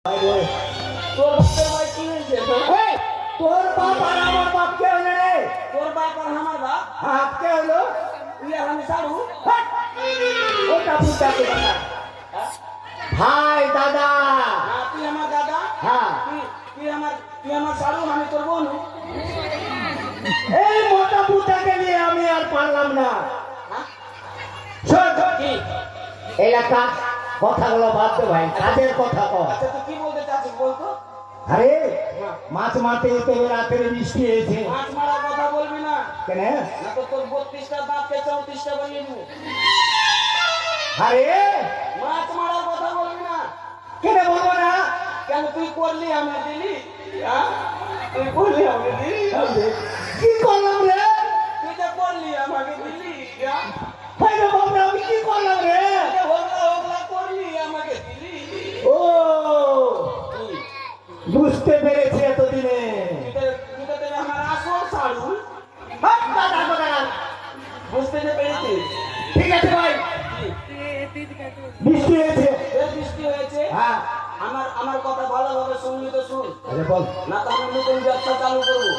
তোর বাপের ভাই কি হয়েছে? তোর বাপ আর আমার বাপ কে হলো রে? তোর বাপ আর আমার বাপ? হ্যাঁ, কে হলো? তুই আর আমি সারু? ওটা বুঝতে পারছি। ভাই দাদা। হ্যাঁ, তুই আমার দাদা। হ্যাঁ, তুই আমার সারু, আমি তোর বোন। এই মোটা পুতাকে নিয়ে আমি আর পারলাম না। শোন কি? এলাকা কথাগুলো বাদ দে ভাই, কাজের কথা কর। আচ্ছা, তুই কি বলতে চাচ্ছিস বলতো? আরে মাছ মারতে যেতে রাতের বৃষ্টি হয়েছে। মাছ মারার কথা বলবি না। কেন? না তো তোর 32টা দাঁতকে 34টা বানিয়ে দেবো। আরে মাছ মারার কথা বলবি না। কেন বলবো না? কেন তুই করলি আমি দিলি? হ্যাঁ, তুই করলি আমাকে দিলি? কি করলাম রে? তুই যে করলি আমাকে দিলি। হ্যাঁ, ভাই রে বাবা, আমি কি করলাম রে? তুই যে হোগলা হোগলা করলি আমাকে দিলি। ও বুঝতে পেরেছি এতদিনে। তুই তো দেবে আমার আসল সারু। হাত দাদা দাদা। বুঝতে যে পেরেছিস? ঠিক আছে ভাই, বৃষ্টি হয়েছে। বৃষ্টি হয়েছে। হ্যাঁ, আমার কথা ভালোভাবে শুনলি তো শুন, আরে বল। না তো আমি নতুন ব্যবসা চালু করবো।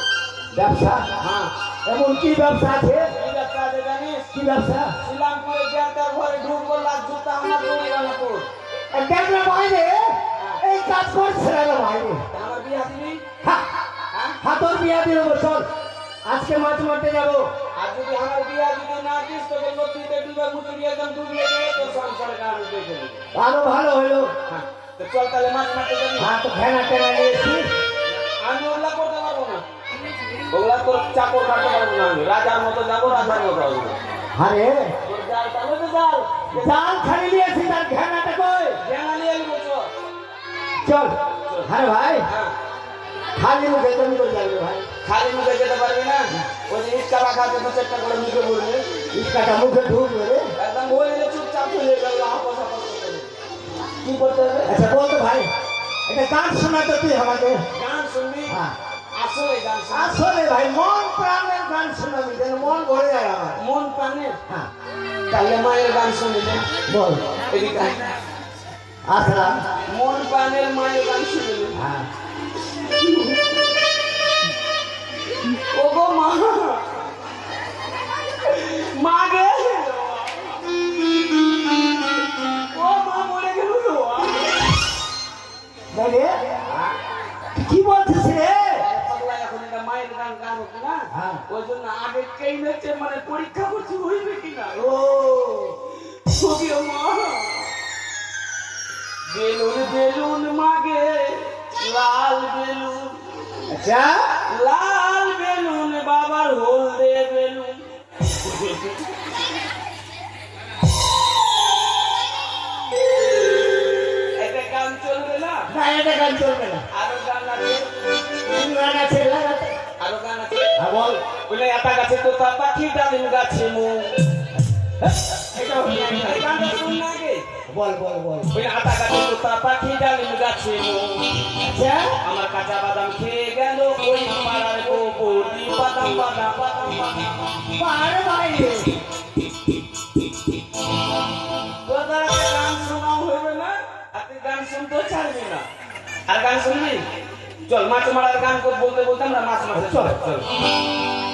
ব্যবসা? হ্যাঁ, এমন কি ব্যবসা আছে? এই ব্যবসা আছে জানিস? কি ব্যবসা? শিলামপুরে গ্যাংটার ঘরে ঢুকবো, লাখ জুতা আমার দৌড়ি গেল তোর। দেখলে বাইরে এই কাজ করছে না বাইরে। আমার বিয়ে দিবি? হাতর বিয়া দিয়ে দেবো। চল আজকে মাছ মারতে যাবো। আর যদি আমার বিয়ে দিবি না দিস তোকে নদীতে ডুবে মুচুরি একদম ডুবিয়ে দেবে, তোর সংসারকে আমি দেখে নেবো। আরো ভালো হলো। হ্যাঁ, তো চল তাহলে মাছ মারতে যাবি। হ্যাঁ, তো ফেনা টেনা নিয়েছি। আমি ওগুলা করতে পারবো না, ওগুলা তোর চাকর কাটতে পারবো না। আমি রাজার মতো যাবো, রাজার মতো আসবো। আরে তোর জাল তাহলে তো জাল জাল ছাড়ি নিয়েছি, তার ঘেনাটা কই? জ্ঞানা নিয়ে নিবো। চল। আরে ভাই, হ্যাঁ, খালি মুখে তুমি করে যাবে ভাই। খালি মুখে যেতে পারবি না। ওই যে ইটকা রাখা আছে, দু চারটা করে মুখে পড়বে, ইটকাটা মুখে ঢুকবে রে। একদম বলে যে চুপচাপ চলে গেল। কি করতে হবে? আচ্ছা বল তো ভাই, এটা গান শোনাতে তুই আমাকে। গান শুনবি? হ্যাঁ, আসলে গান শুনবি? আসলে ভাই মন প্রাণের গান শোনাবি, যেন মন ভরে যায় আমার। মন প্রাণের? হ্যাঁ, তাহলে মায়ের গান শুনবি। বল। এদিকে আয়। আসলাম। মন প্রাণের মায়ের গান শুনবি। হ্যাঁ, ও গো মা, মা গে, ও মা মরে গেল তো। বলে কি বলছিস রে? পাগলা এখন এটা মায়ের গান গান হতো না, হ্যাঁ। ওই জন্য আগে কেই নেছে মানে পরীক্ষা করছি হইবে কিনা। ও ছবি মা, বেলুন বেলুন মাগে লাল বেলুন, আচ্ছা, লাল বেলুন বাবার হলদে বেলুন। এটা গান চলবে না? না এটা গান চলবে না। আরো গান আছে, গান আছে, গান আছে। আরো গান আছে। হ্যাঁ বল। বলে আতা গাছে তোতা পাখি ডালিম গাছে মুখ। এটা হলো না। এই গানটা শুন না আগে। বল বল বল। বলে আতা গাছে তোতা পাখি ডালিম গাছে মুখ। আচ্ছা, আমার কাঁচা বাদাম খেয়ে গেল ওই পাড়ার গোবরদি, বাদাম বাদাম বাদাম বাদাম। আরে ভাই রে। তোর দ্বারা তো গান শোনাও হইবে না, আর তুই গান শুনতেও ছাড়বি না। আর গান শুনবি? চল মাছ মারার গান বলতে বলতে আমরা মাছ মারতে চল চল।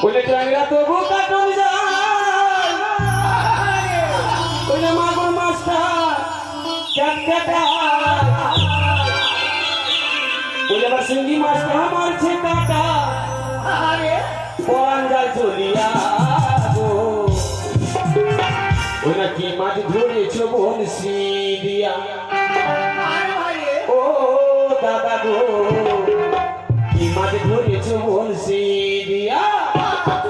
ওইটা ট্রাঙ্গা তবু কাটুন যায়, ওইটা মাগুর মাছটা ক্যাটক্যাটা, ওইটা আবার সিঙ্গি মাছটা মারছে কাটা। আরে পরান যায় চলিয়া গো, ওইটা কি মাছ ধরেছ বনশি দিয়া। আরে ভাই রে। ও দাদা গো, কি মাছ ধরেছ বনশি দিয়া। মাছ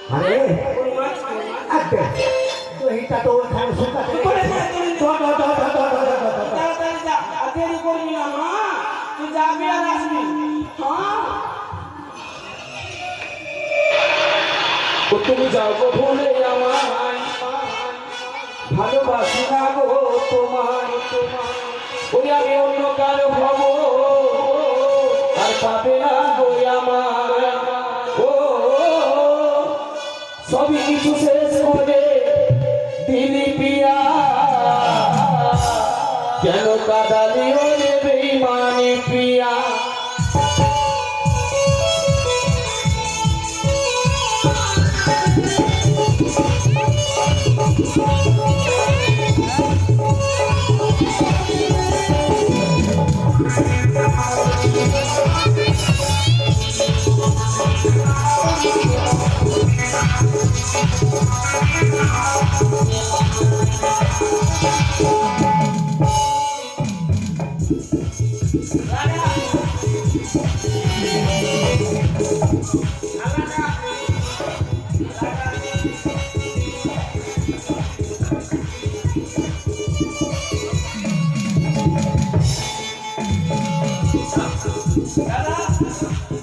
আরে কোন মাছ আচ্ছা তো এটা তো ওখানে শুকাতে তাড়াতাড়ি যা আর দেরি করবি না হ্যাঁ তুই যাবি আর আসবি হ্যাঁ তুমি যাও গো ভুলে আমায় ভালোবাসি না গো তোমায় ওই আমি অন্য কারো হব আর পাবে না গো আমার ও সবই কিছু শেষ করে দিলি পিয়া কেন কাদালি ওরে বেঈমানি পিয়া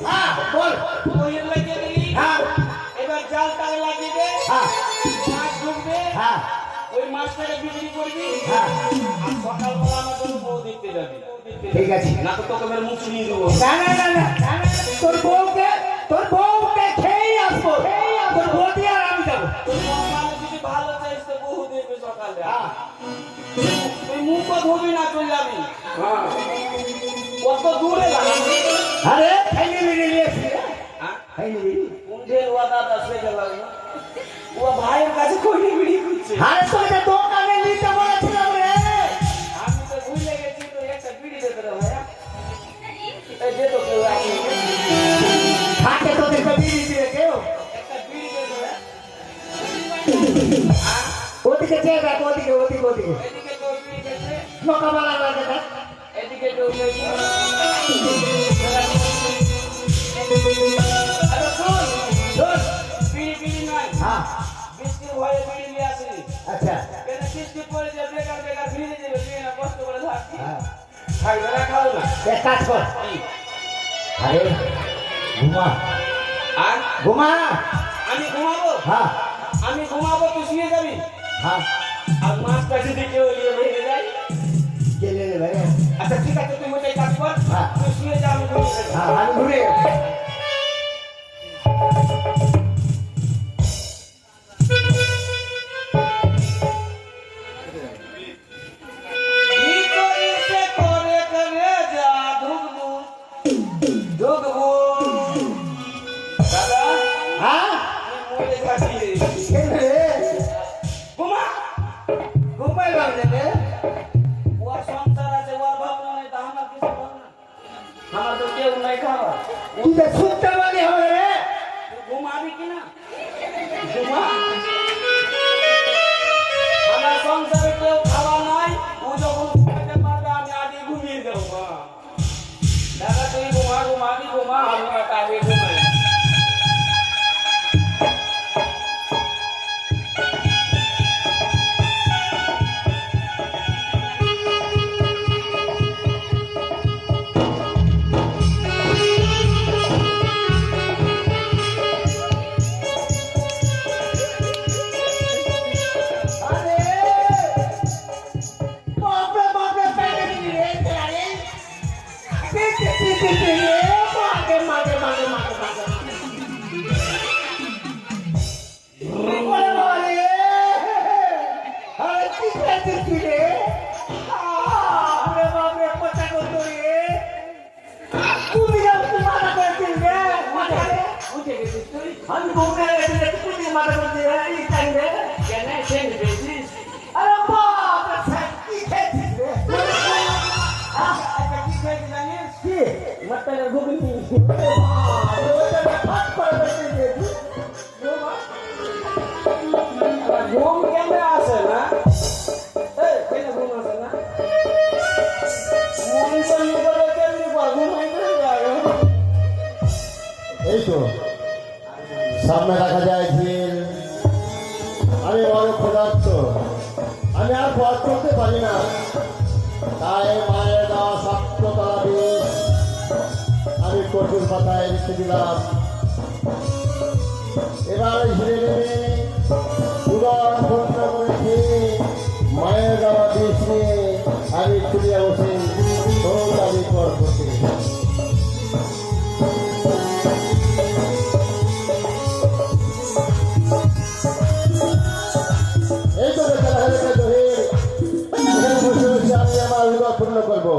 হ্যাঁ বল হ্যাঁ এবার জাল তালে লাগিয়ে দে হ্যাঁ মাছ ঢুকবে হ্যাঁ ওই মাছটাকে বিক্রি করবি হ্যাঁ আর সকালবেলা আমার জন্য বউ দেখতে যাবি ঠিক আছে না তো তোকে মেরে মুখ নিয়ে দেবো না না না না না, না, তোর বউকে খেয়েই আসবো তোর বউ দিয়ে আর আমি যাবো মানে যদি ভালো চাইছ তো বহু দেখবে সকালে হ্যাঁ তুই মুখও ধুবি না চলে যাবি কত দূরে লাগাবি আরে খাইনি মিলে নিয়েছি হ্যাঁ খাইনি মিলি কুঞ্জের ওয়া দাদা সে গেলাম না ও ভাইয়ের কাছে কইনি বিড়ি করছে আরে তোকে দোকানে নিতে বলেছিলাম রে আমি তো ভুলে গেছি তো একটা বিড়ি দে তোরা ভাইয়া এই যে তো কেউ আসে হাতে তোদেরকে বিড়ি দিয়ে কেউ একটা বিড়ি দে তোরা ওদিকে চেয়ে দেখ ওদিকে ওদিকে ওদিকে এদিকে কেউ বিড়ি গেছে মোকাবেলা লাগে দেখ এদিকে কেউ গেছে আরে শোন শোন বিড়ি বিড়ি নয় হ্যাঁ বৃষ্টির ভয়ে বিড়ি নিয়ে আসিনি আচ্ছা কেন বৃষ্টি পড়ে যে বেকার বেকার ভিড়ে যাবে তুই না কষ্ট করে থাকবি হ্যাঁ খাইবে না খাও না এক কাজ কর আরে ঘুমা আর ঘুমা আমি ঘুমাবো হ্যাঁ আমি ঘুমাবো তুই শুয়ে যাবি হ্যাঁ আর মাছটা যদি কেউ নিয়ে ভেঙে যায় গেলে রে ভাই আচ্ছা ঠিক আছে তুই মোটাই কাজ কর হ্যাঁ। তুই শুয়ে যা আমি ঘুমিয়ে যাবো হ্যাঁ আমি ঘুরে ভিতরে সে করে করে যা ঢুকবো ঢুকবো দাদা হ্যাঁ আমি মরে যাচ্ছি গেলে রে ঘুমা ঘুমাই লাগলে রে ওর সংসার আছে ওর ভাবনা নেই তা আমার কিছু ভাবনা আমার তো কেউ নাই খাওয়া তুই তো শুনতে পারি হবে রে তুই ঘুমাবি কিনা ঘুমা আমার সংসারে কেউ খাওয়া নাই ও যখন ঘুমাতে পারবে আমি আগে ঘুমিয়ে যাবো মা দাদা তুই ঘুমাবি ঘুমা আমি আগে ঘুমাই আরে বাপরে বাপরে পেটে নিয়ে রে পেটে পেটে রে মাগে মাগে মাগে মাগে মাগে ওরে বাবারে আরে কি করছিস রে আরে বাপরে পচা করতো রে তুমি মাথা করছিস রে মাথা রে উঠে গেছিস তুই আমি ঘুমে গেছি তুমি মাথা করছিস রে এই টাইম রে কেন সেন পেয়েছিস আরে বাপরে কি খেয়েছিস রে একটা কি খেয়েছি জানিস কি মটনের ঘুগনি ঘুম কেমনে আসে না এই কেন ঘুম আসে না মন চলি করে কেমনি ঘুম হইতে যায় এই তো সব সামনে দেখা যায় ঝিল। আমি বড় ক্ষুধার্ত, আমি আর পথ করতে পারি না, তাই মায়ের দেওয়া শক্ত তলা বিষ আমি কঠোর পাতায় রেখে দিলাম। এবার ঝিরে নেমে উদর পূর্ণ করে খেয়ে মায়ের দেওয়া বিষ নিয়ে আমি খুলিয়া বসে দৌড়াবি পর করতে। এই তো বেচারা হেলেকে দহির এখানে বসে বসে আমি আমার উদর পূর্ণ করবো।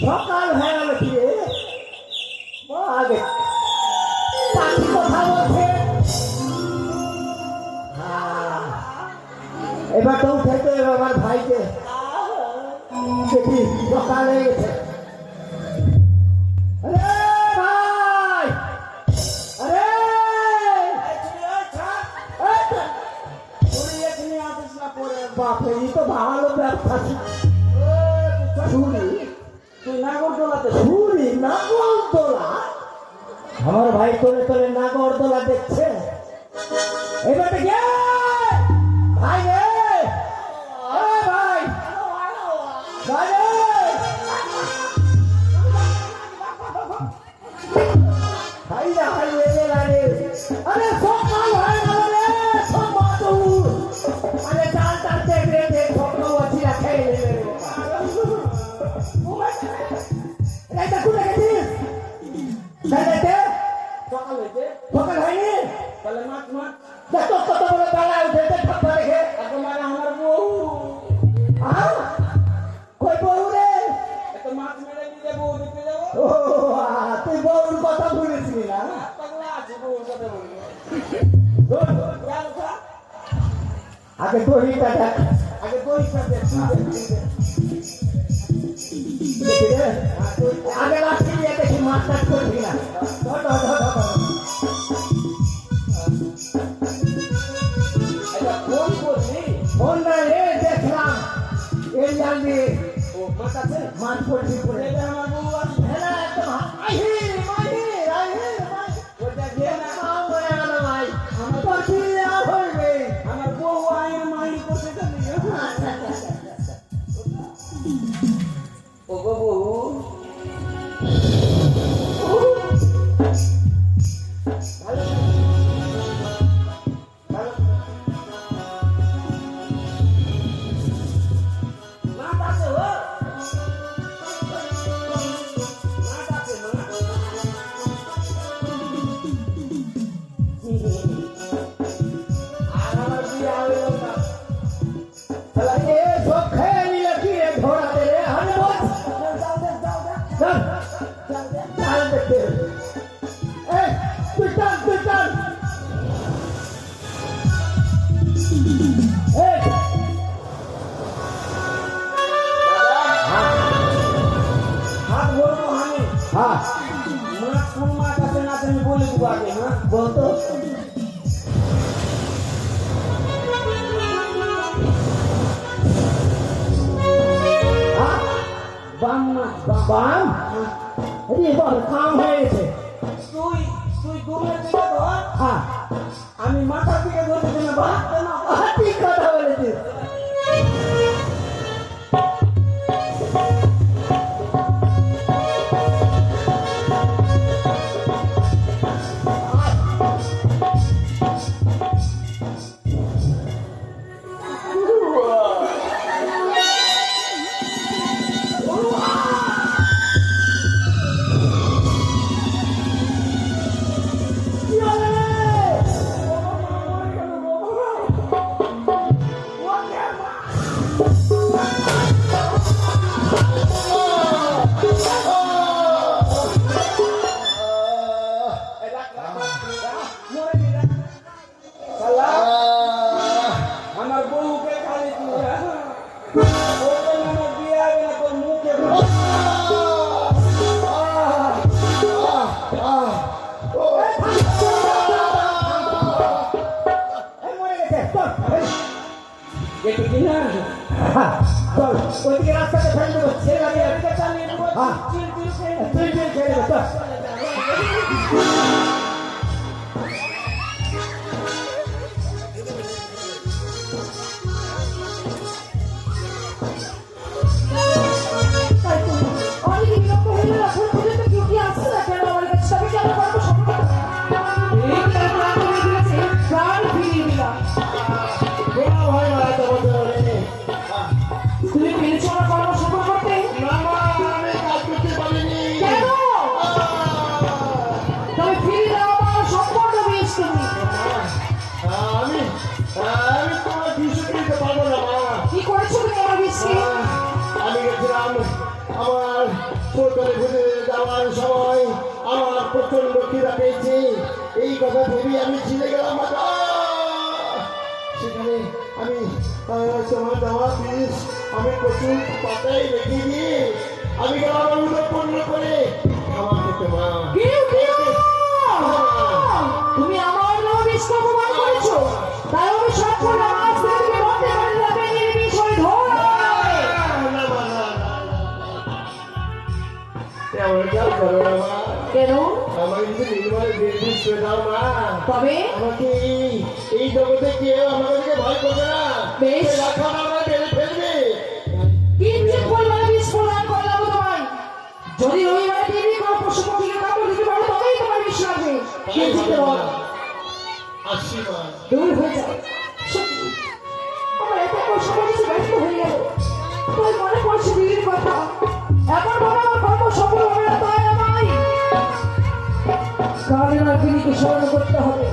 সকাল হয়ে গেল কি রে? আগে পাখি কথা বলছে। এবার তো উঠে তো এবার আমার ভাইকে দেখি সকাল হয়ে গেছে। আরে ভাই, আরে বাপরে, এই তো ভালো ব্যবসা। ছুরি, তুই নাগরদোলাতে ছুরি, নাগরদোলা। আমার ভাই তোলে তোলে নাগরদোলা দেখছে। এবার দেখে ভাই রে, ভাই ভাই রে, ভাই না ভাই রে, আরে সকাল হয়ে গেল রে, সব বাদুর। আরে চাল চাল দেখ রে, দেখ স্বপ্ন আছি রাখে এটা কোথায় গেছিস? সকাল হয়েছে, সকাল হয়নি? তাহলে মাছ মাছ দেখ তো কত বড় বেলা উঠেছে ঠাপ্পা দেখে। এখন মানে আমার বউ কই বউ রে? এত মাছ মেরে দিয়ে বউ দেখতে যাবো। ও তুই বউর কথা বলেছিলি না? পাগলা আছে বউর কথা বলবো। যাও খা, আগে দড়িটা দেখ, আগে দইটা দেখ। দেখি রে, আগে লাঠি দিয়ে দেখি মাছ টাছ করবি না। ধর ধর ধর ধর ধর। এটা ফোন করলি? ফোন না রে, দেখলাম এই জাল দিয়ে ও মাছ আছে? মাছ পড়ছি পড়ে। এটা আমার বউ আছে। হেলা একদম আহির মাহির আহির মাহির। ওটা দিয়ে না, আমার আনা ভাই, আমার পড়ছি আর হইবে। আমার বউ আয়ের মাইল করতে জানি। ও গো বউ, ভালো ভালো মাছ আছে ও? মাছ আছে মা? আর আমার বিয়ে হইল না। শালা এ সব খেয়ে নিলে কি রে ঘোড়া দে রে হানে বল। যাও দে, যাও দে, চল যাও দে। চাল দেখতে। এই তুই চল তুই চল। এই হাত বলবো আমি, হ্যাঁ মাছ কোন মাছ আছে না আছে আমি বলে দেবো আগে। হ্যাঁ বলতো হ্যাঁ বাম মাছ। বাম আরে বল কাম হয়ে গেছে। তুই তুই দুমের দিকে ধর, হ্যাঁ আমি মাথার দিকে ধরতে না বাদ দে না। ঠিক কথা বলেছিস। কি হলো রে? ওইদিকে রাস্তাতে ফেলে দেবো ছেলে গাড়ি এদিকে চালিয়ে দেবো, হ্যাঁ। চিল চিল খেয়ে নেবো। তুই তুই খেয়ে নেবে চল তাই তো অনেক বিরক্ত হয়ে গেল এখন পর্যন্ত কেউ কি আসছে না কেন আমার কাছে তবে কি আমি করবো সম্পর্ক এই প্রাণ ফিরিয়ে দিয়েছে প্রাণ ফিরিয়ে দিলাম বড় ভাই মারা তো বলতে পারিনি। তুমি পেরেছো আমার কর্ম সফল করতে না মা, আমি কাজ করতে পারিনি। কেন তবে ফিরিয়ে দেওয়া আমার সম্পূর্ণ বেশ তুমি আমি আমি তোমার কিছু দিতে পারবো না মা। কি করেছো তুমি আমার বিষকে আমি গেছিলাম আমার ছোটবেলা ঘুরে যাওয়ার সময় আমার প্রচন্ড খিদা পেয়েছে, এই কথা ভেবে আমি ছিলে গেলাম মাতা। সেখানে আমি তোমার দেওয়া পিস আমি প্রচুর পাতায় রেখে দিয়ে আমি গেলাম উৎপন্ন করে আমার খেতে মা। কেউ কেউ তুমি আমার নাম বিষকে অপমান করেছো তাই আমি সব করে আজ থেকে তুমি বলতে পারি না বেরিয়ে বিষয় ধর এমন কাজ করো না মা, কেন আমাকে কিন্তু নির্মলে নির্দিষ্ট করে দাও মা। তবে আমাকে এই জগতে কেউ আমাদেরকে ভয় করবে না, বেশ। রাখা আমরা মেরে ফেলবে। কিঞ্চিত পরিমাণে বিষ প্রদান করলাম তোমায় যদি রবিবারে টিভি কোনো পশু পক্ষীকে কাপড় দিতে পারো তবেই তোমার বিষ লাগবে কিঞ্চিত বল আসি মা। দূর হয়ে যাও সত্যি আমার এত কষ্ট করেছি ব্যস্ত হয়ে গেল তোর মনে পড়ছে দিদির কথা এমন ভাবে আমার কর্ম সফল হবে না তাই আমায় কারণ দিদিকে স্মরণ করতে হবে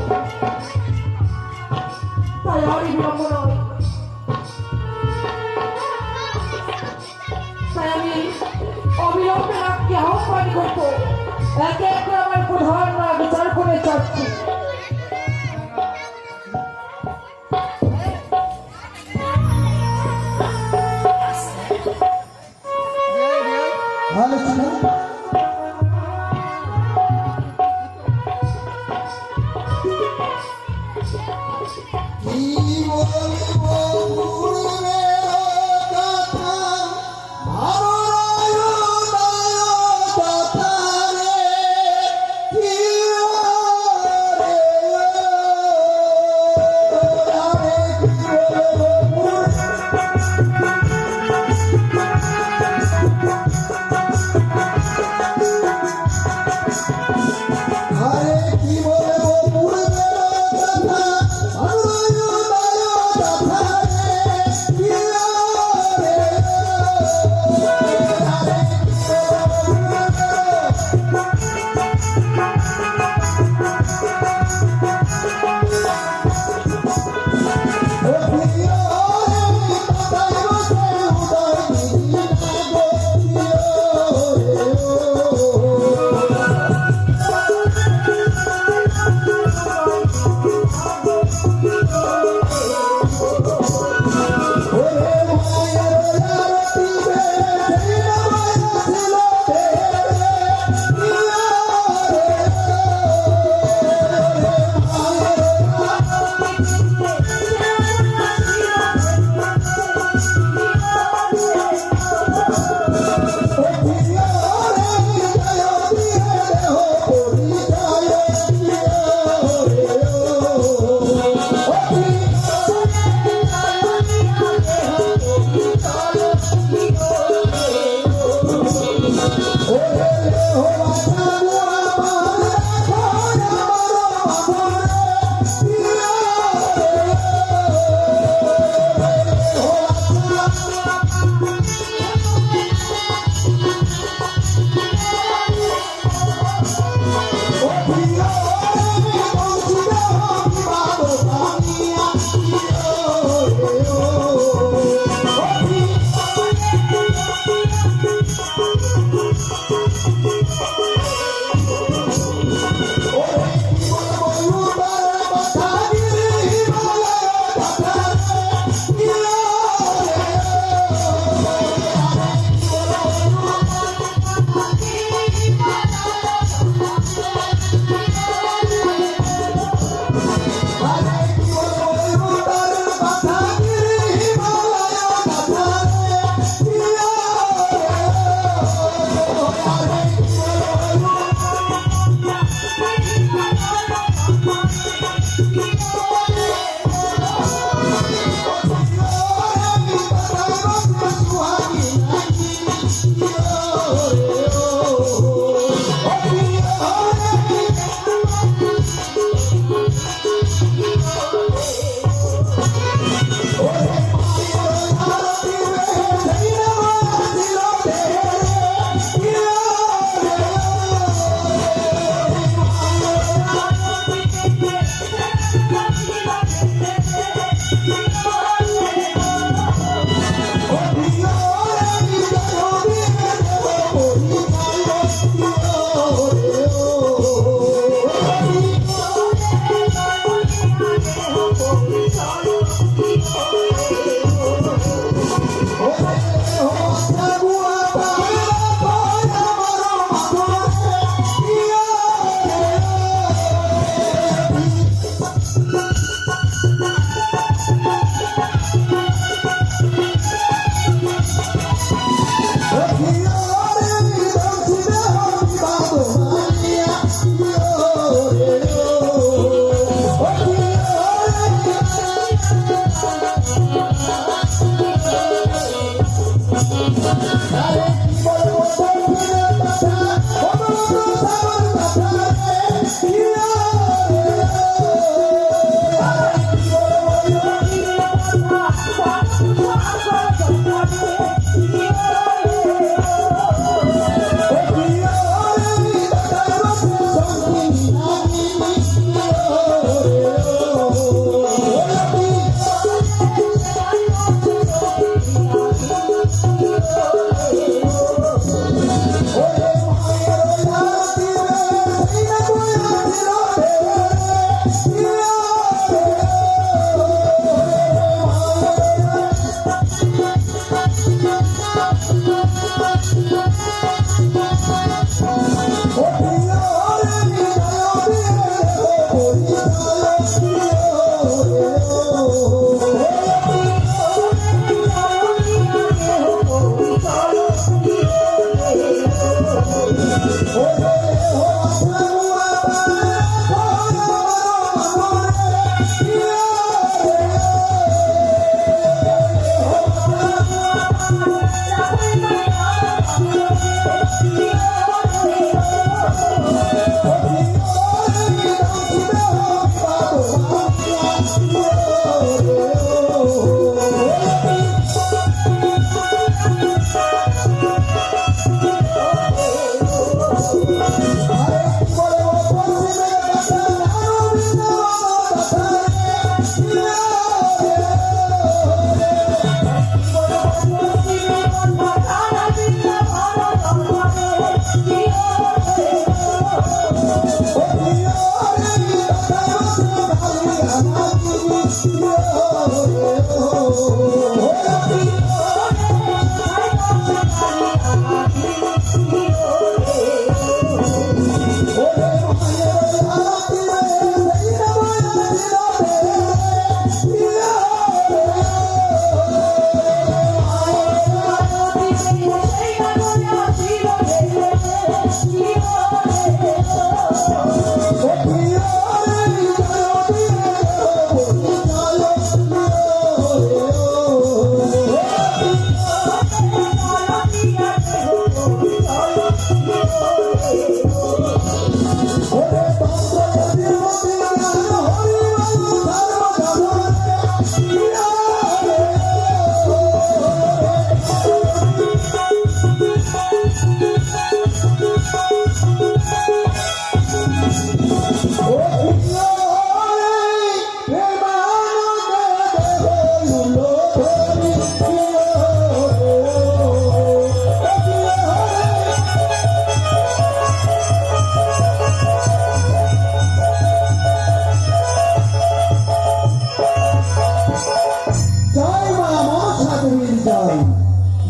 তাই আরই বিলম্ব নয় তাই আমি অবিলম্বে রাগকে আহ্বান করবো একে এক করে আমার প্রধান রাগ বিচার করে চাচ্ছি ভালো ছিল কি বলবো পূর্বের কথা, ভালো কথা রে, কি রে, আরে কি বলবো পূর্বের কথা, ভালো কথা রে, কি রে,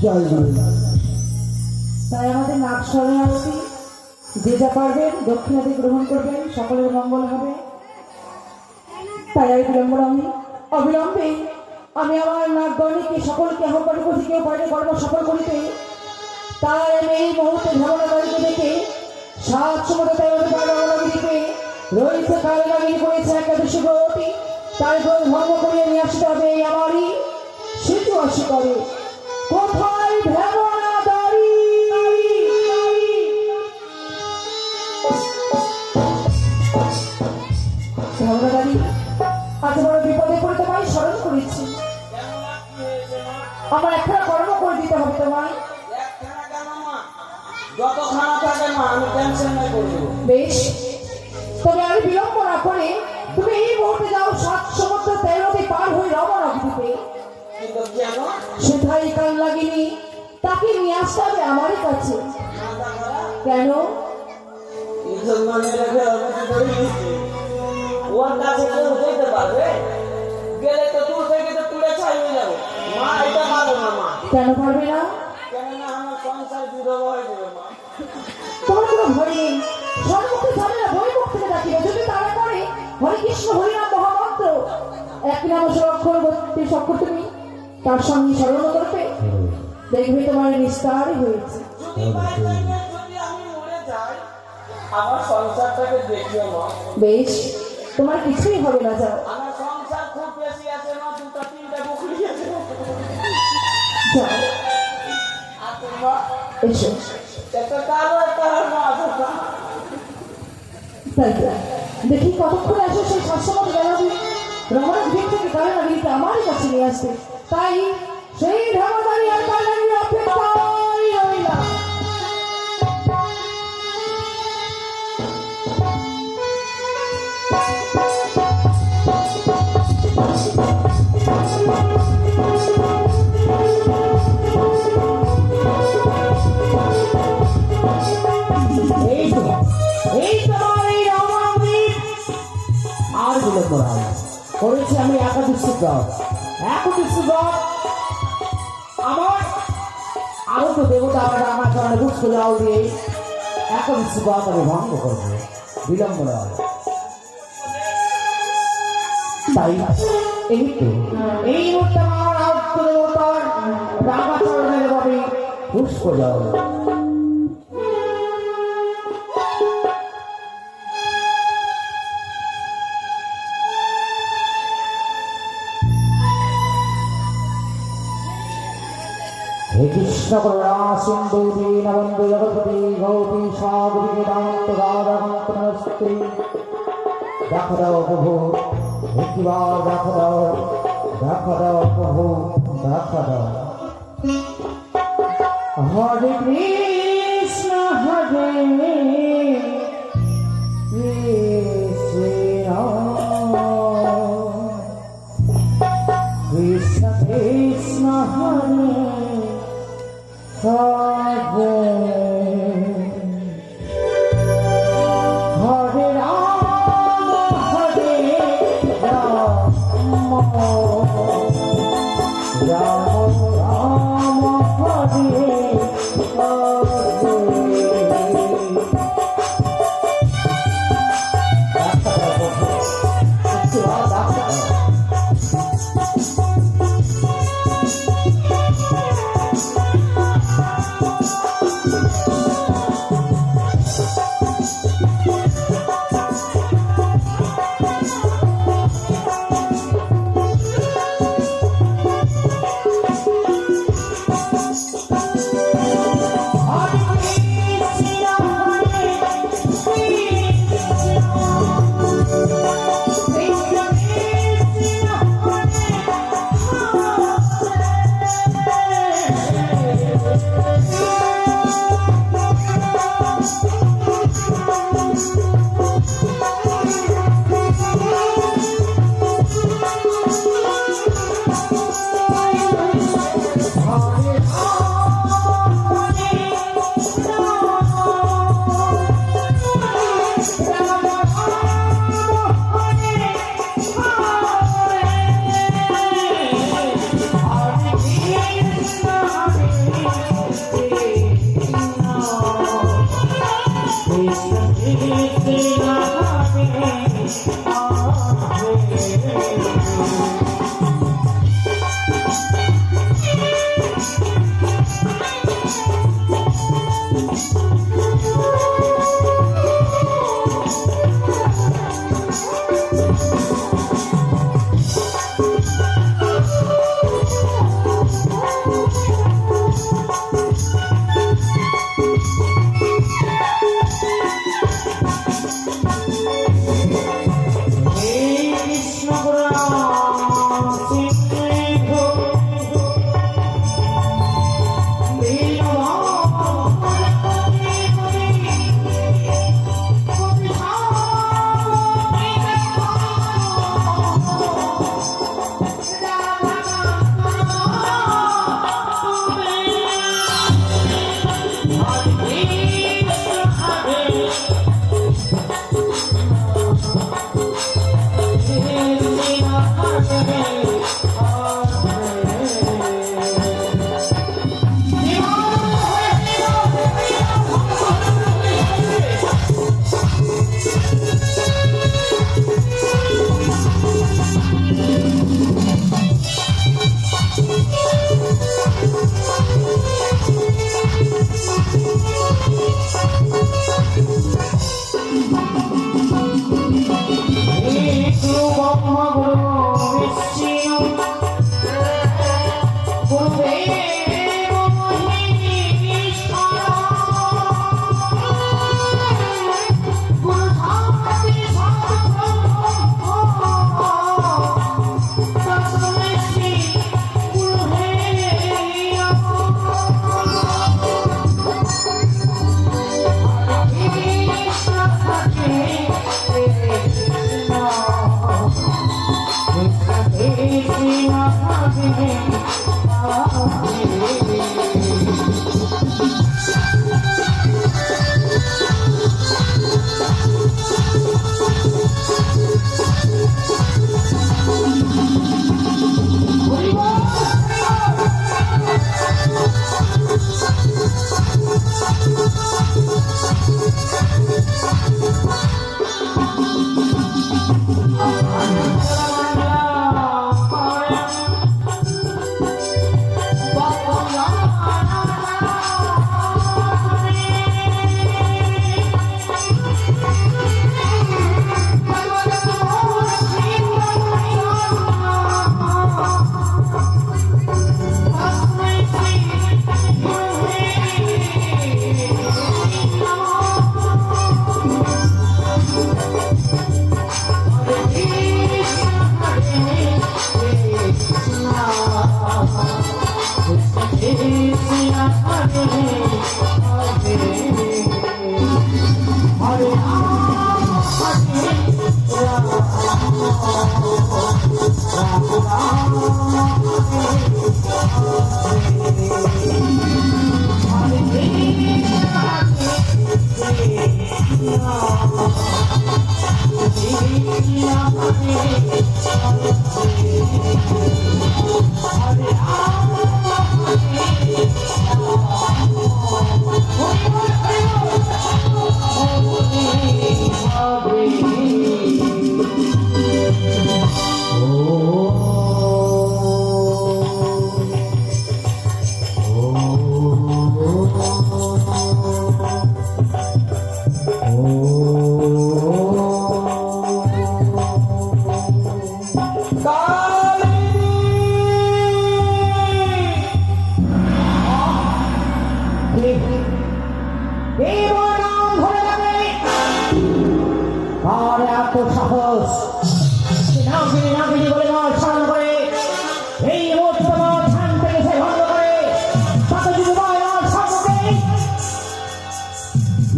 জয় গুরু। তাই আমাদের নাক স্মরণে আসছি, যে যা পারবেন দক্ষিণাদি গ্রহণ করবেন, সকলের মঙ্গল হবে। তাই আর অবিলম্বে আমি আমার নাক গণিকে সকলকে আহ্বান করছি, কেউ পারে কর্ম সফল করিতে। তাই আমি এই মুহূর্তে ভ্রমণ করিতে সাত সমুদ্র তেরোটি পাড়াগিরিতে রয়েছে কালীনগরী করেছে একাদশী গতি, তাই বই ভঙ্গ করিয়ে নিয়ে আসতে হবে এই আমারই সেতু আসি করে কোথায় ভেবনা দাঁড়ি ভেবনা দাঁড়ি আজ বড় বিপদে পড়তে পারি স্মরণ করেছি। আমার একখানা কর্ম করে দিতে হবে তোমায়। একখানা কেন মা, যত খানা থাকে মা আমি টেনশন নাই করে দেবো। বেশ, তবে আমি বিলম্ব না করে তুমি এই মুহূর্তে যাও সাত সমুদ্র তেরোটি পার হয়ে রওনা দিতে। কিন্তু কেন সেটাই কাল লাগেনি, তাকে নিয়ে আসতে হবে আমারই কাছে। মাথা খারাপ কেন? ইজ্জত মানে রেখে আমাকে ধরে নিচ্ছে, ওর কাছে কেউ যেতে পারবে? গেলে তো দূর থেকে তো তুলে ছাই হয়ে যাবো। মা এটা পারবো না মা, কেন পারবে না? কেননা আমার সংসার বিধবা হয়ে যাবে মা। তোমার কোনো ভয় নেই, সর্বমুখে যাবে না, বই মুখ থেকে ডাকিবে। যদি তারা করে হরে কৃষ্ণ হরিনাম মহামন্ত্র এক নাম অক্ষর সক্ষর তুমি তার সঙ্গে স্মরণ করবে, দেখবে তোমার নিস্তারই হয়েছে। যদি বাই চাইলে যদি আমি মরে যাই, আমার সংসারটাকে দেখিও মা। বেশ, তোমার কিছুই হবে না, যাও আমার সংসার খুব বেশি আছে মা, দুটা তিনটা বকরি আছে। যাও, আর তোমরা এসো। একটা কালো একটা মা আছে। তাই তো। দেখি কতক্ষণ আসো সেই স্বাস্থ্যমত গেলাবি রমণের দিক থেকে কালীনগরীতে আমারই কাছে নিয়ে আসতে, তাই সেই ধর্মদারি আর কালীনগরীর অপেক্ষায় রইলাম। আর বিলম্ব হয় না। করেছি আমি একাদশী ব্রত। একাদশী ব্রত আমার আরো তো দেবতা আমার কারণে বুঝতে যাও দিয়ে একাদশী ব্রত আমি ভঙ্গ করবো, বিলম্ব নয়। তাই এই তো এই মুহূর্তে আমার আত্ম দেবতার রাগাচরণের ভাবে পুষ্প যাও। হে কৃষ্ণ করুণা সিন্ধু দীনবন্ধু জগৎপতি গৌরী সাগরী বেদান্ত রাধাকান্ত নমস্তে। দেখো দাও প্রভু, একবার দেখো দাও, দেখো দাও প্রভু, দেখো দাও। হরে কৃষ্ণ হরে কৃষ্ণ কৃষ্ণ কৃষ্ণ হরে হরে হরে রাম হরে রাম রাম রাম হরে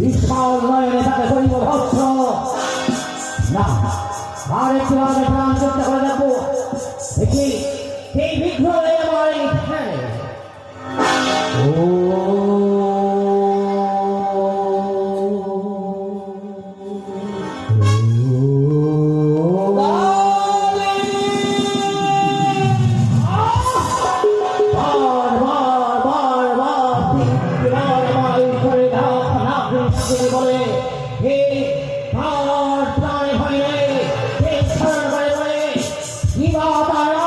বিশাল নয়নে তাকে করিব ভস্ম। না, আর একটু আগে প্রাণ চেষ্টা করে দেখবো দেখি এই বিগ্রহ আমার এখানে। বলে হে আমার প্রাণে ভয় নেই, হে স্মরণ করে বলে কি বা তারা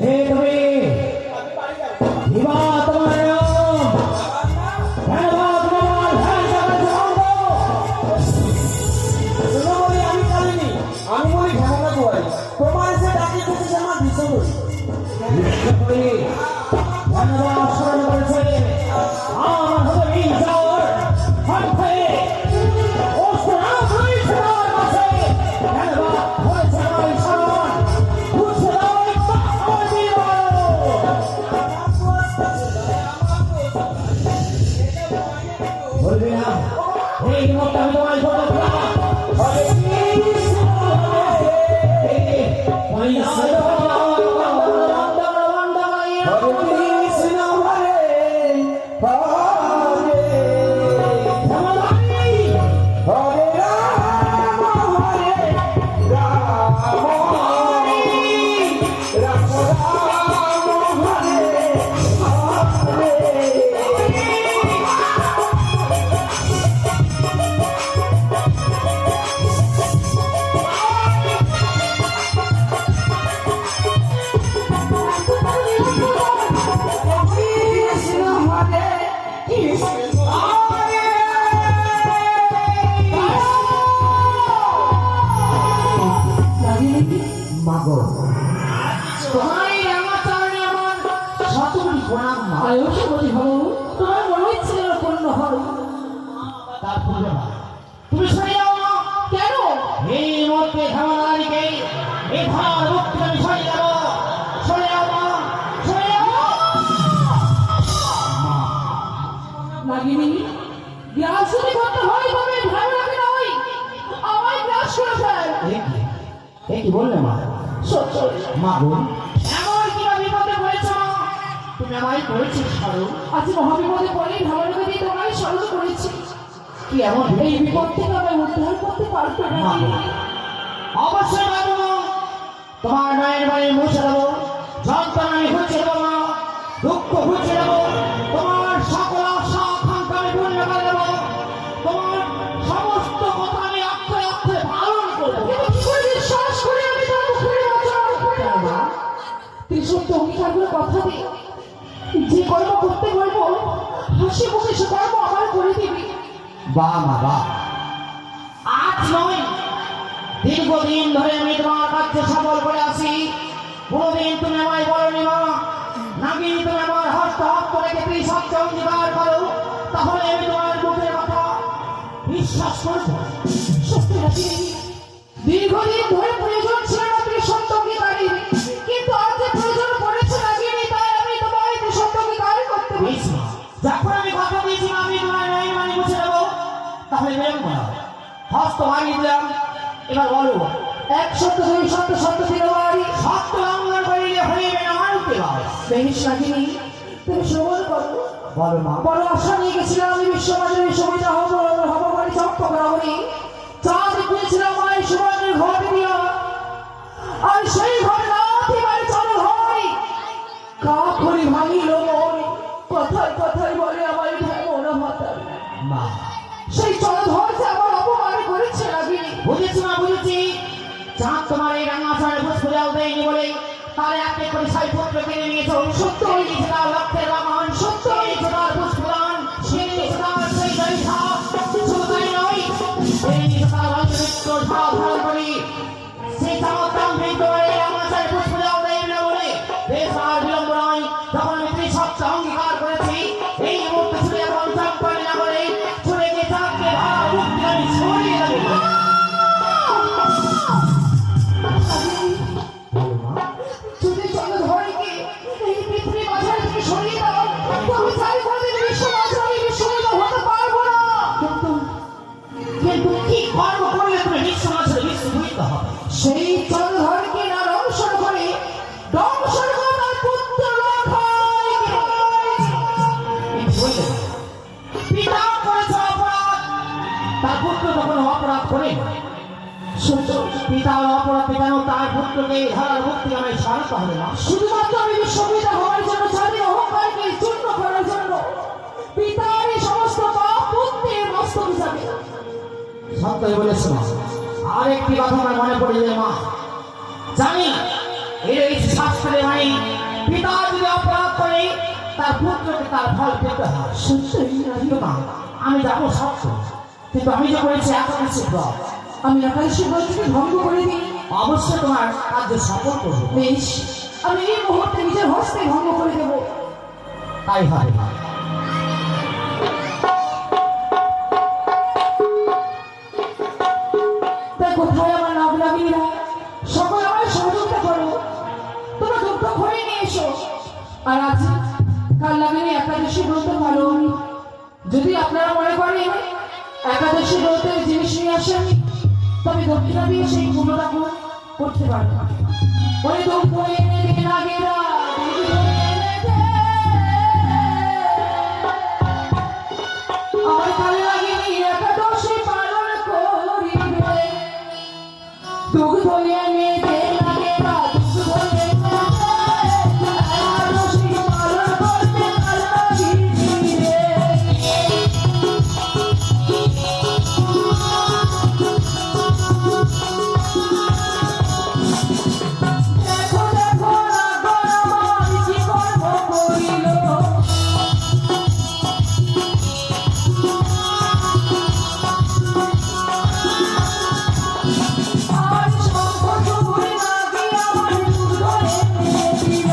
হে তুমি বিবাহ তোমার আমি বলি ঝামেলা করি তোমার যে ডাকি খেতে আমার ভীষণ ধন্যবাদ স্মরণ করেছে আমার হবে এই জ্বর হাতে বলবি না এই মুহূর্তে আমি তোমায় মাগো তোমার এই রাঙা চরণে আমার শতকোটি প্রণাম মা। আয়ুষ বলি হব তোমার মনে ইচ্ছে যেন পূর্ণ হবে। তার পূর্ণ না তুমি সরে যাও না। কেন? এই মুহূর্তে ধামাদারিকে এই ভার মুক্তি আমি সরে যাবো। সরে যাও না, সরে যাও নাগিনী গ্রাস যদি করতে হয় তবে ভালো লাগে নয় আমায় গ্রাস করে ফেল। এ কি বললে মা? মা বোন এমন কিবা বিপদে পড়েছ মা? তুমি আমায় করেছিস স্মরণ। আজ মহাবিপদে পড়েই ভালো লাগে দিয়ে তোমায় স্মরণ করেছি। কি এমন এই বিপদ থেকে আমি উদ্ধার করতে পারবো না। মা বোন অবশ্যই পারবো না। তোমার মায়ের বাড়ি মুছে দেবো, যন্ত্রণা আমি ঘুরছে দেবো মা, দুঃখ ঘুরছে দেবো, তোমার সকল আশা আকাঙ্ক্ষা আমি পূর্ণ করে দেবো, তোমার সমস্ত কথা আমি অক্ষরে অক্ষরে পালন করবো। কিন্তু কি করে বিশ্বাস করে আমি তোমার মুখের বচন কেন মা? ত্রিশূল অঙ্গীকারগুলো কথা দিই যে কর্ম করতে বলবো হাসি মুখে সে কর্ম আমার করে দিবি। বা মা বা আজ নয়, দীর্ঘদিন ধরে আমি তোমার কাছে সফল করে আসি। কোনোদিন তুমি আমায় বলনি মা নাগিনী তুমি আমার হস্ত হস্ত রেখে তুই সত্য অঙ্গীকার করো, তাহলে আমি তোমার মুখের কথা বিশ্বাস করবো। সত্যি নাকি দীর্ঘদিন ধরে প্রয়োজন ছিল না তুমি সত্য অঙ্গীকারী, কিন্তু আজ যে প্রয়োজন পড়েছে নাগিনী তাই আমি তোমায় সত্য অঙ্গীকার করতে বলছি। যখন আমি কথা দিয়েছি আমি তোমার নয় মানে মুছে দেবো, তাহলে বেরোবো না। হস্ত ভাঙিয়ে দিলাম, এবার বলো এক সত্য দুই সত্য সত্য তিনবারই সত্য লঙ্ঘন করিলে হইবে না মারুতে বাবা। বেশ নাগিনী তুমি শ্রবণ করো। বলো মা। বড় আশা নিয়ে গেছিলাম আমি বিশ্ববাজারে সুবিধা হবো বাড়ি চট্টগ্রামে চাঁদ খুঁজেছিলাম আমায় সুবর্ণের ঘর দিয়া, আর সেই ঘর রাতে বাড়ি চালু হয় কাকরি ভাঙিল মন কথায় কথায় বলে আমার মনে হতা মা সেই চলধর যে আমার অপমান করেছে নাগিনী। বুঝেছি মা বুঝেছি, চাঁদ তোমার এই রাঙা চাঁড়ে বুঝ খুঁজাও দেয়নি বলে তার এক এক করে সাই পুত্র কিনে নিয়েছ। সত্য হয়েছে তার লক্ষ্যের রামান, সত্য হয়েছে তার বুঝ খুঁজান, সে নিয়েছে তার সেই দৈঠা। শুধু তাই নয়, সেই নিয়েছে তার অন্তরিত্ব ঝাড় ধারণ করি সেই চাঁদ দাম বৃদ্ধ হয়ে রাঙা চাঁড়ে বুঝ খুঁজাও দেয় না বলে বেশ আর বিলম্ব নয়। যখন আমি সত্য অঙ্গীকার করেছি সেই চন্দ্রকে না দংশন করে দংশন করে তার পুত্র পিতা করেছে অপরাধ, তার পুত্র তখন অপরাধ করে সত্য পিতার অপরাধে কেন তার পুত্রকে ধরার মুক্তি আমায় সারতে হবে না। শুধুমাত্র আমি বিশ্বপিতা হওয়ার জন্য স্বাধীন অহংকারকে চূর্ণ করার জন্য পিতার এই সমস্ত পাপ পুত্রের মস্তক যাবে। সত্যই বলেছ মা। আর একটি কথা আমার মনে পড়ে যায় মা, জানি এই শাস্ত্রে মানে পিতা যদি অপরাধ করে তার পুত্রকে তার ফল পেতে হয়। সত্যই মা, আমি যাবো সত্য, কিন্তু আমি যে করেছি একাদশী ব্রত, আমি একাদশী ব্রতকে ভঙ্গ করে দিই। অবশ্যই তোমার কার্য সফল করবো। বেশ, আমি এই মুহূর্তে নিজের হস্তে ভঙ্গ করে দেব। তাই হবে না। তাই কোথায় আমার নাম লাগিরা, সকল আমার সহযোগিতা করো, তোমরা দুঃখ ভরে নিয়ে এসো। আর আজ কাল লাগিনি একাদশী ব্রত ভালো। যদি আপনারা মনে করেন একাদশী ব্রতের জিনিস নিয়ে আসেন, তবে দক্ষিণা দিয়ে সেই পুণ্যটা করতে পারবেন। ওই দুঃখ এনে দিন আগেরা আমার কালে লাগিনি একাদশী পালন করিবে। দুঃখ এনে দিন আগেরা দুঃখ এনে একাদশী পালন করতে কাল লাগিবে। দেখো দেখো রাগর আমার কি কর্ম করিল, আর শঙ্খ চুরি নাগি আমার দুধ ধরে দিল।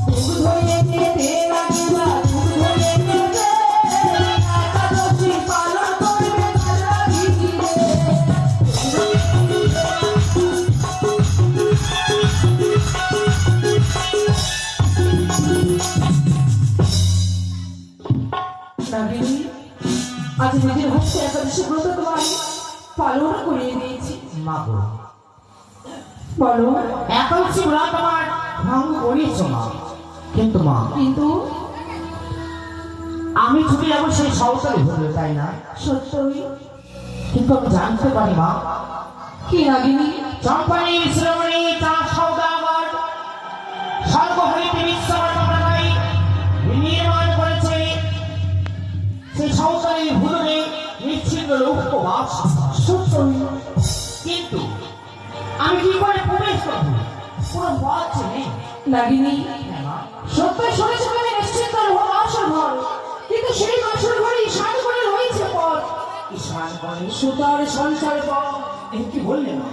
দুধ ধরে খেতে লাগিলা, দুধ ধরে খেতে একাদশী পালন করবে কাল লাগিবে। নাগিনী, আজ নিজের হস্তে একাদশী ব্রত তোমায় পালন করিয়ে দিয়েছি। মা গো, বলো একাদশী ব্রত আমার ভঙ্গ করিয়েছ মা, কিন্তু মা আমি ছুটে যাবো সেই সহকারী হলে, তাই না? সত্যই, কিন্তু আমি জানতে পারি মা কি নাগিনী চম্পানি শ্রমণী চার সৌদাগর সর্বহরিতে বিশ্ববর্ণাই নির্মাণ করেছে সেই সৌদারি ভুলে নিশ্চিন্ত লৌক্য বাস। সত্যই, কিন্তু আমি কি করে প্রবেশ করবো? কোনো পথ নেই নাগিনী। সত্যই শুনেছি তুমি নিশ্চিন্ত বাসর ঘর, কিন্তু সেই বাসর ঘরে ঈশান করে রয়েছে পথ। ঈশান করে সুতার সঞ্চার পথ। এই কি বললে মা?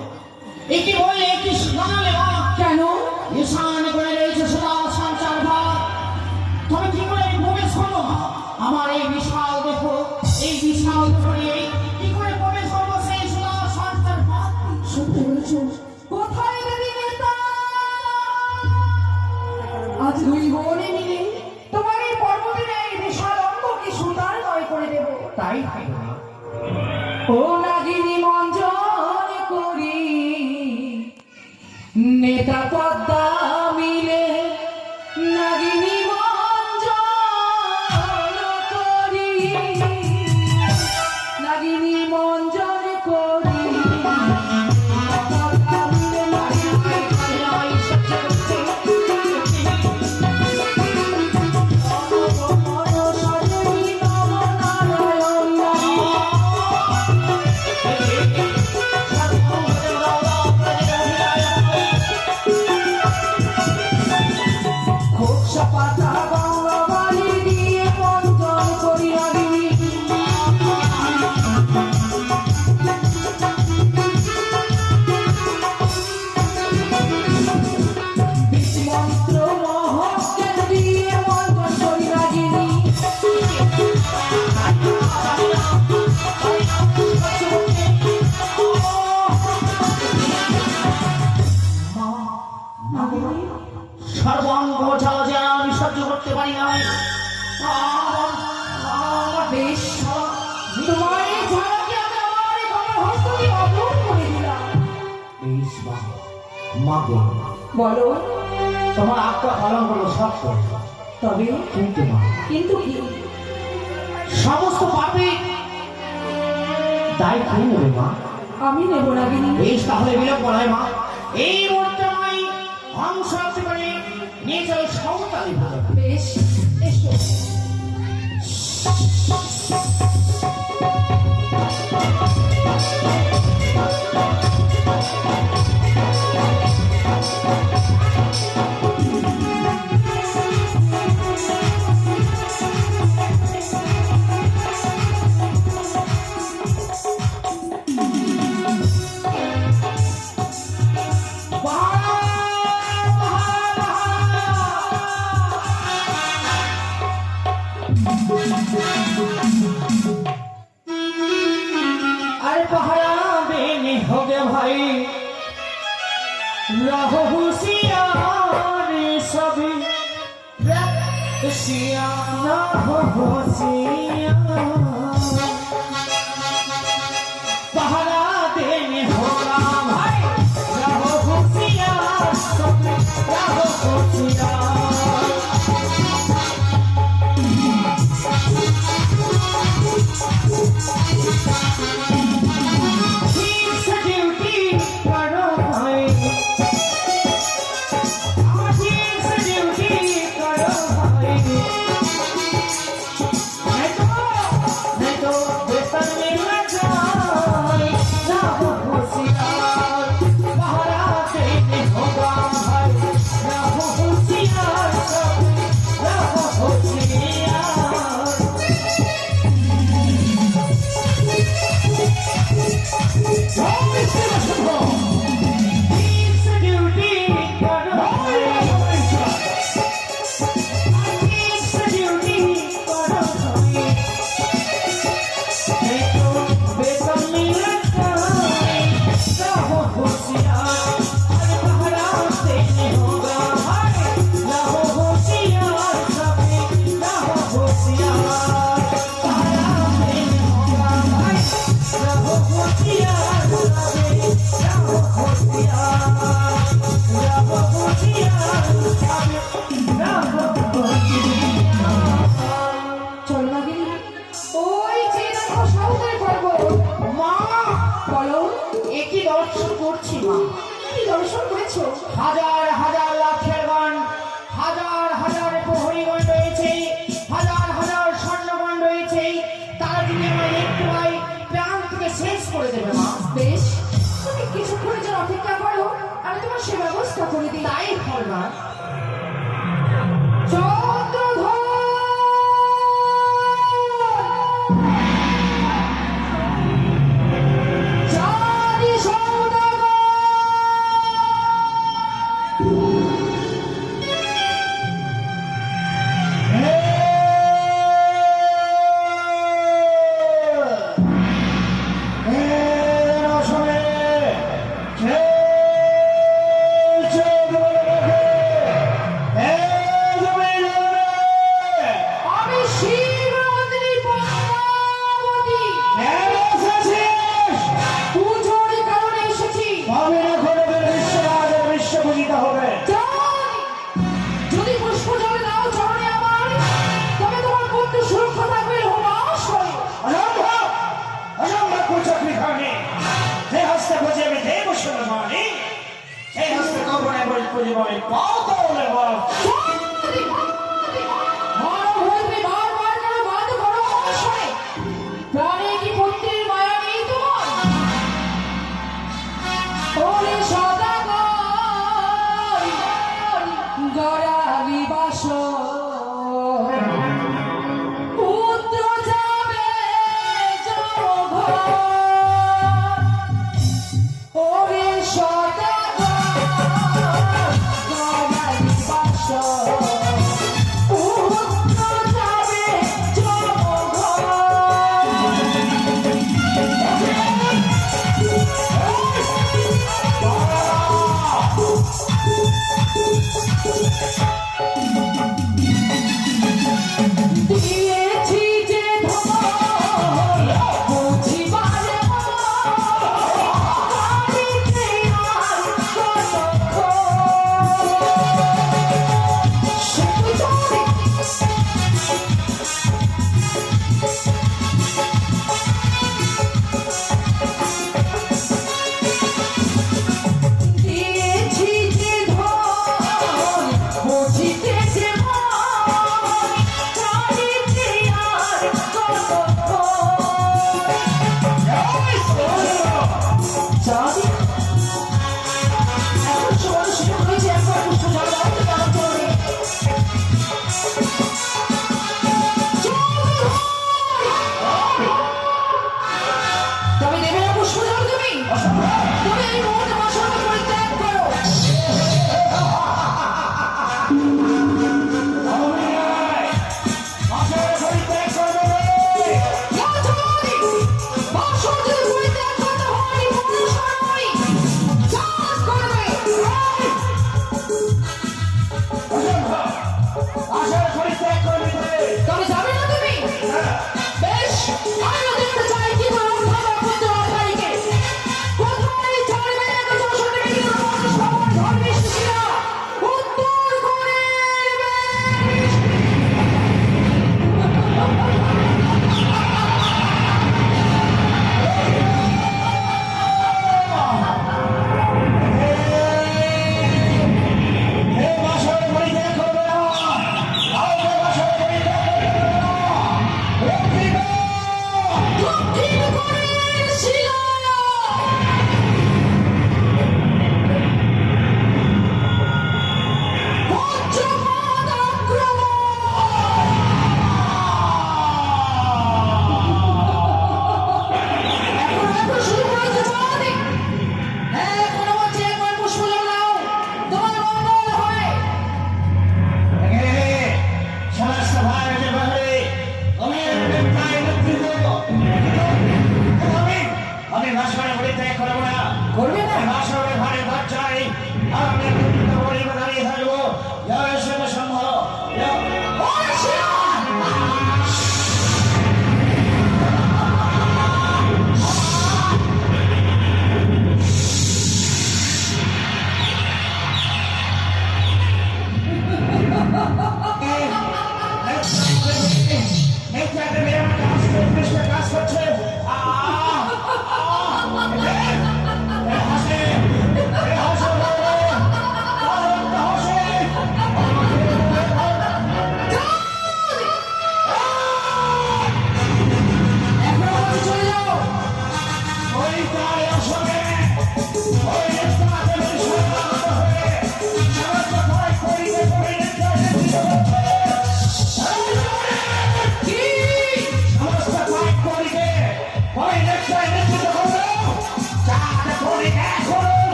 এই কি বললে? এই কি শোনালে মা? কেন? ঈশান করে রয়েছে সুতার সঞ্চার পথ, তবে কি করে আমি প্রবেশ করবো মা? আমার এই বিশাল দেখো, এই বিশাল ঘরে কি করে প্রবেশ করবো সেই সুতার সঞ্চার পথ? সত্যি বলেছো। কোথায় দেবী নেতা? আজ দুই বোনে মিলে তোমার এই পর্বতের এই বিশাল অঙ্গকে সুতার নয় করে দেব। তাই ও নাগিনী মঞ্জন করি নেতা পদ্মা মিলে, নাগিনী মঞ্জন করি, নাগিনী মঞ্জন করি পদ্মা মিলে, নাগিনী পাতা বাংলা বাড়ি দিয়ে মঞ্জন করি নাগিনী। মন্ত্র মহজ্ঞান দিয়ে মঞ্জন করি নাগিনী। সর্বাঙ্গ জ্বালা যা আমি সহ্য করতে পারি না, বেশ তোমার এই ঝাড়াকে আমি আমার এই গলার হস্ত দিয়ে অপমান করে দিলাম। বেশ মা গো, বলো তোমার আত্মা পালন করলো শক্ত, তবে কিন্তু মা কিন্তু কি? সমস্ত পাপে দায় কে নেবে মা? আমি নেব না গিনি। বেশ তাহলে বিলম্ব নয় মা, এই মুহূর্তে আমি ধ্বংস করে নিয়ে চলো সাঁওতালি ভোজন। বেশ এসো। अरे पहरा देने हो गया भाई, रहो होशियार सभी, सियाना हो होशियार। पहरा देने होगा भाई, रहो होशियार सभी, रहो होशियार। হাজার হাজার লাখের গান, হাজার হাজার প্রহরীগণ রয়েছে, হাজার হাজার স্বর্ণগণ রয়েছে, তারা যদি আমার একটু ভাই প্রাণ থেকে শেষ করে দেবে মা। বেশ তুমি কিছুক্ষণের জন্য অপেক্ষা করো, আমি তোমার সে ব্যবস্থা করে দিই। তাই ফল মা। চন্দ্রধর চাঁদি সৌদাগর আমি শিবরাত্রি পদ্মাবতী পুজোর কারণে এসেছি। যদি পুষ্প জলে দাও চরণে আমার, তবে তোমার বন্ধু সুরক্ষা থাকবে মহাশয়। মানব হইবে বারবার কেন বাদ করো মহাশয়? প্রাণে কি পুত্রের মায়া নেই তোমার? ওরে সদাগর গড়ালি বাস পুত্র যাবে জনঘর। ওরে সদাগর গড়ালি বাস পুত্র যাবে জনঘর।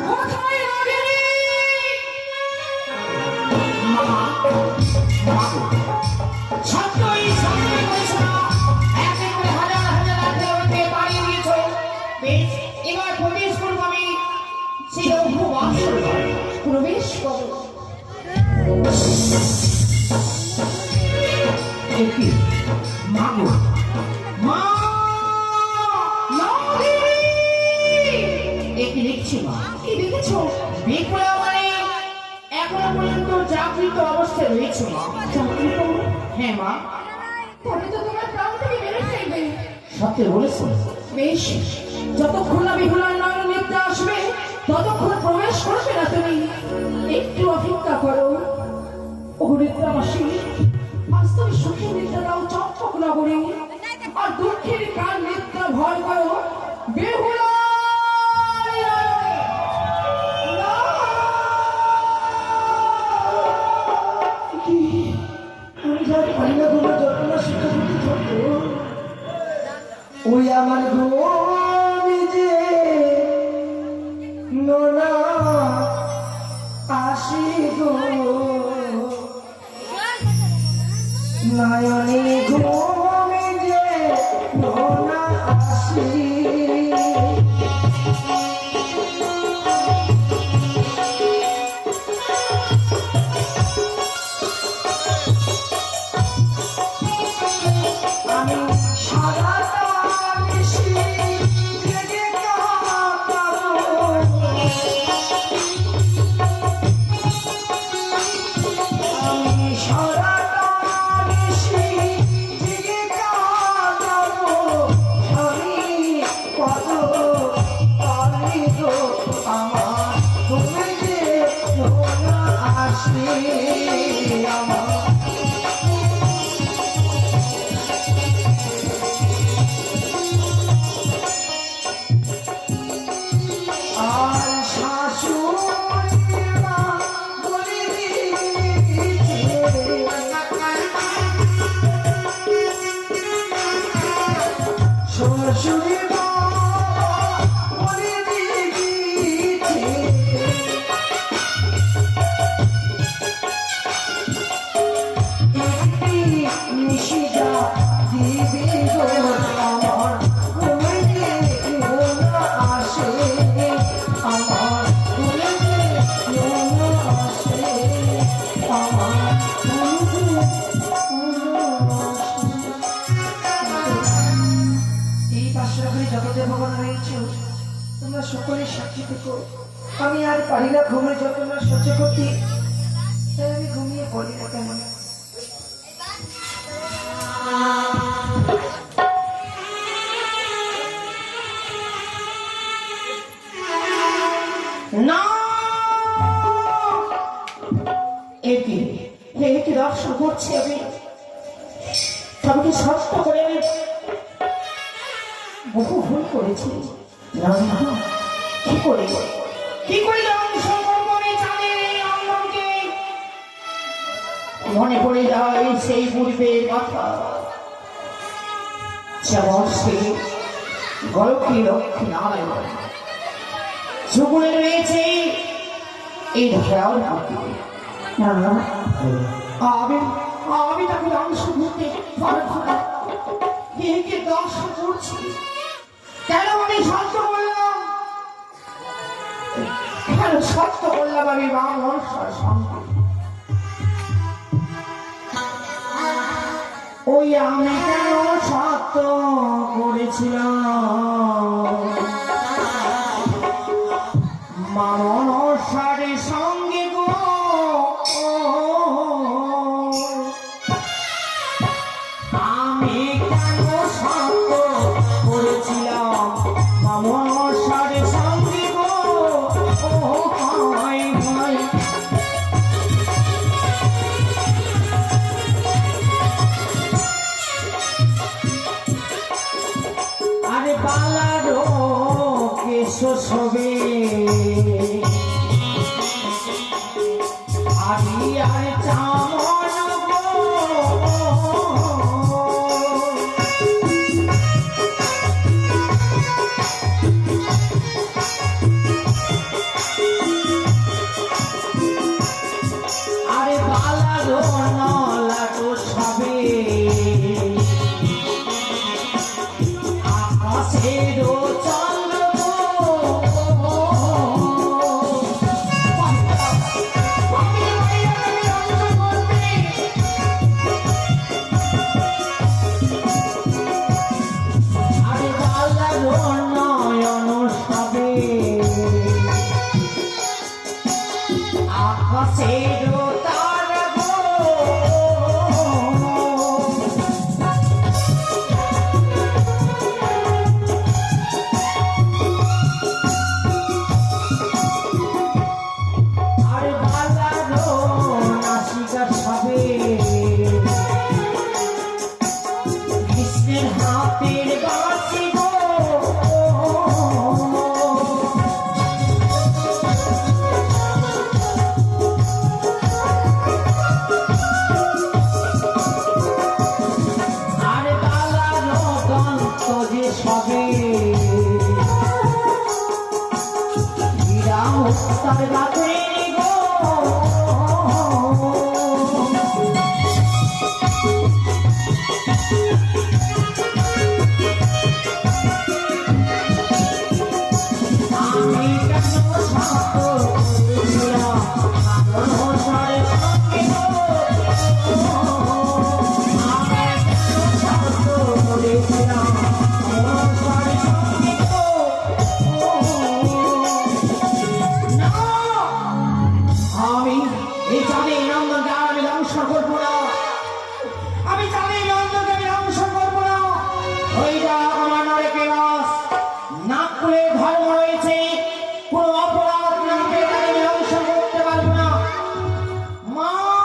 কোথায় রাগিনী? ছাত্র এই সামনে বলছো না, এক এক করে হাজার হাজার আত্মীয়কে বাড়িয়ে দিয়েছো। বেশ, এবার প্রবেশ করবো আমি সেই অভ্র আসর ঘরে। প্রবেশ করো। একই মাগো মা! রাগিনী! একই লিখছি মা। কি দেখেছো? বিপ্লব মানে এখনো পর্যন্ত জাগৃত অবস্থায় রয়েছে মা। জাগৃত? হ্যাঁ মা। তবে তো তোমার প্রাণ থেকে বেড়ে ফেলবে। সত্যি বলেছো? বেশ, যতক্ষণ না বিহুলার নয়ন নিদ্রা আসবে ততক্ষণ প্রবেশ করবে না তুমি। একটু অপেক্ষা করো। ও নিদ্রাবাসী, আজ তুমি সুখী নিদ্রা দাও চম্পক নগরে, আর দুঃখের কাল নিদ্রা ভয় করো বেহুলার নয়নে। কি আমি যা পারি না তোমার যন্ত্রণা শিক্ষা করতে থাকবো। ওই আমার ঘুমি যে নোনা আসি গো নয়নে ঘুমি যে নোনা আসি। আমি সারাটা বেশি জেগে কাটাবো। আমি সারাটা বেশি জেগে কাটাবো। আমি কত পারি গো আমার তুমি যে নোনা আসি আমার। আর শাশুড়ি মা বলে দিয়েছে, শ্বশুরি মা বলে দিয়েছে, একটি নিশিটা দিবি গো আমার ঘুমিয়ে নোনা আসে আমার ঘুমিয়ে নোনা আসে আমার ঘুমিয়ে নোনা আসে। এই পাশাপাশি জগতে ভগবান রয়েছে, তোমরা সকলে সাক্ষী থেকো। আমি আর পারি না ঘুমের যন্ত্রণা সহ্য করতে, তাই আমি ঘুমিয়ে পড়ি না কেমন। না! একে একে দর্শন করছি আমি। তবে কি সত্য করে আমি বহু ভুল করেছি। না না, কি করে অংশগ্রহণে জানে এই অঙ্গনকে মনে পড়ে যায় সেই পূর্বের কথা। যেমন সে গলকি লক্ষ্মী নারায়ণ সুগুণে রয়েছে এই ঢেউ নাকি। না না, আমি তাকে অংশ করতে পারবো না। একে দর্শন করছি কেন আমি সত্য বললাম, কেন সত্য বললাম আমি মা মনসার সঙ্গে। ওই আমি কেন সত্য করেছিলাম মামন সারে সঙ্গে গো আমি কেন সত্য করেছিলাম মামন সারে সঙ্গে গো হায় হায় আরে বালারো কেশো সবে আরি আরে চামন গো আরে বালারো নলাটো সবে আকাশেরও চন্দ্র আরে বালারো নয়ন সবে আকাশেরও তারা গো আরে বালারো নাসিকা সবে কৃষ্ণের হাতের বাঁশি গো আরে বালারো দন্ত যে সবে তার গাছে গো আমি কেন সত্য করেছিলাম মামন সারে সঙ্গে গো আমি কেন সত্য করেছিলাম মামন সারে সঙ্গে গো না আমি এই জানি নন্দনকে আমি ধ্বংস করবো না আমি জানি